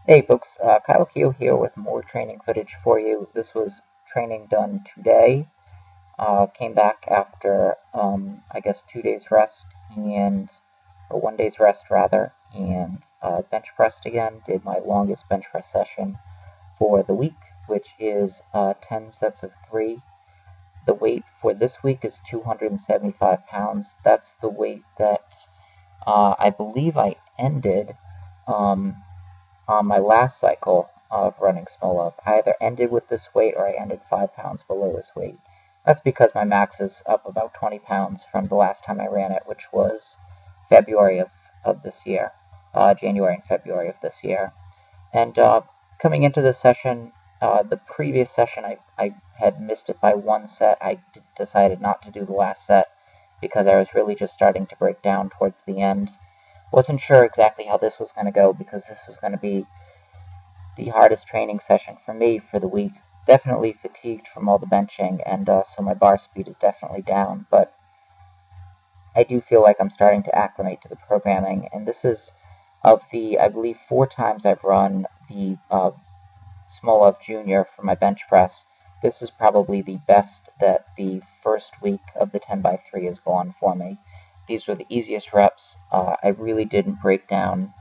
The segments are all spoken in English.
Hey folks, Kyle Keo here with more training footage for you. This was training done today. Came back after, I guess, 2 days rest or 1 day's rest rather, and bench pressed again. Did my longest bench press session for the week, which is 10 sets of 3. The weight for this week is 275 pounds. That's the weight that I believe I ended. On my last cycle of running small up. I either ended with this weight or I ended 5 pounds below this weight. That's because my max is up about 20 pounds from the last time I ran it, which was February of this year, January and February of this year. And coming into this session, the previous session I had missed it by one set. I decided not to do the last set because I was really just starting to break down towards the end. Wasn't sure exactly how this was going to go because this was going to be the hardest training session for me for the week. Definitely fatigued from all the benching, and so my bar speed is definitely down, but I do feel like I'm starting to acclimate to the programming, and this is, of the, I believe, 4 times I've run the Smolov Junior for my bench press, this is probably the best that the first week of the 10x3 has gone for me. These were the easiest reps. I really didn't break down.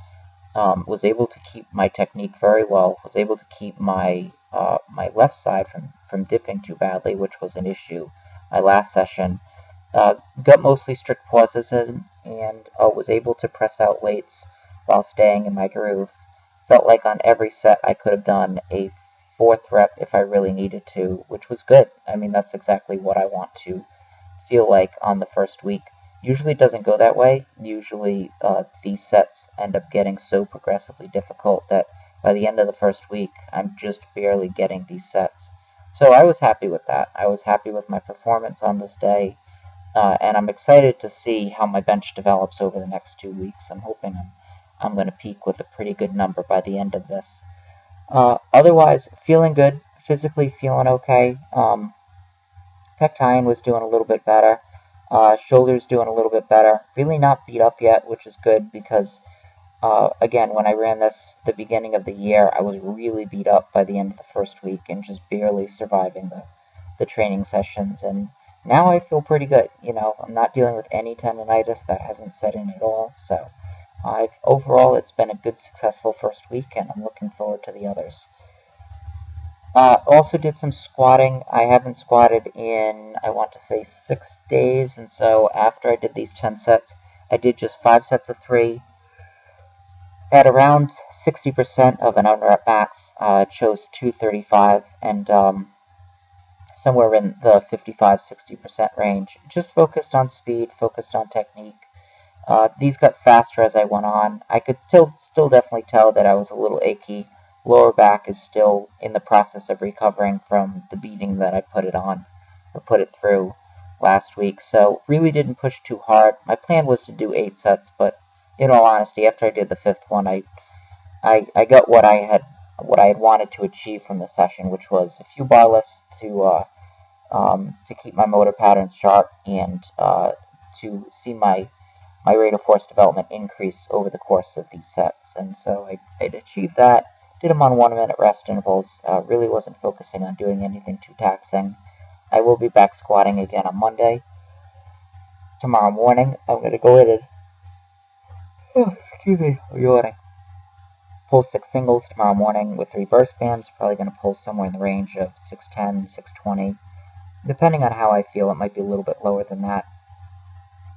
Was able to keep my technique very well. Was able to keep my my left side from dipping too badly, which was an issue my last session. Got mostly strict pauses in, and was able to press out weights while staying in my groove. Felt like on every set I could have done a 4th rep if I really needed to, which was good. I mean, that's exactly what I want to feel like on the first week. Usually it doesn't go that way. Usually these sets end up getting so progressively difficult that by the end of the first week, I'm just barely getting these sets. So I was happy with that. I was happy with my performance on this day, and I'm excited to see how my bench develops over the next 2 weeks. I'm hoping I'm going to peak with a pretty good number by the end of this. Otherwise, feeling good. Physically feeling okay. Pec was doing a little bit better. Shoulders doing a little bit better. Really not beat up yet, which is good because, again, when I ran this the beginning of the year, I was really beat up by the end of the first week and just barely surviving the training sessions. And now I feel pretty good. You know, I'm not dealing with any tendonitis. That hasn't set in at all. So overall, it's been a good, successful first week, and I'm looking forward to the others. Also did some squatting. I haven't squatted in, I want to say, 6 days, and so after I did these 10 sets, I did just 5 sets of 3 at around 60% of an unwrap max. Chose 235 and somewhere in the 55-60% range. Just focused on speed, focused on technique. These got faster as I went on. I could still definitely tell that I was a little achy. Lower back is still in the process of recovering from the beating that I put it through last week. So really didn't push too hard. My plan was to do 8 sets, but in all honesty, after I did the 5th one, I got what I had wanted to achieve from the session, which was a few bar lifts to keep my motor patterns sharp and to see my rate of force development increase over the course of these sets. And so I'd achieved that. Did them on 1-minute rest intervals. Really wasn't focusing on doing anything too taxing. I will be back squatting again on Monday. Tomorrow morning, I'm going to go in and, I'm yawning. Pull 6 singles tomorrow morning with reverse bands. Probably going to pull somewhere in the range of 610, 620. Depending on how I feel, it might be a little bit lower than that.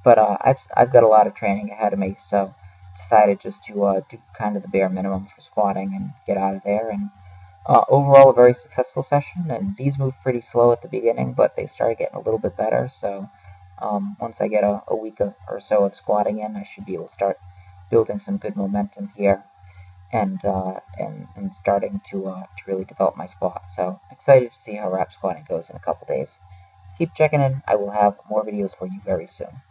But I've got a lot of training ahead of me, so decided just to do kind of the bare minimum for squatting and get out of there. And overall, a very successful session. And these moved pretty slow at the beginning, but they started getting a little bit better. So once I get a week or so of squatting in, I should be able to start building some good momentum here and starting to really develop my squat. So excited to see how rap squatting goes in a couple days. Keep checking in. I will have more videos for you very soon.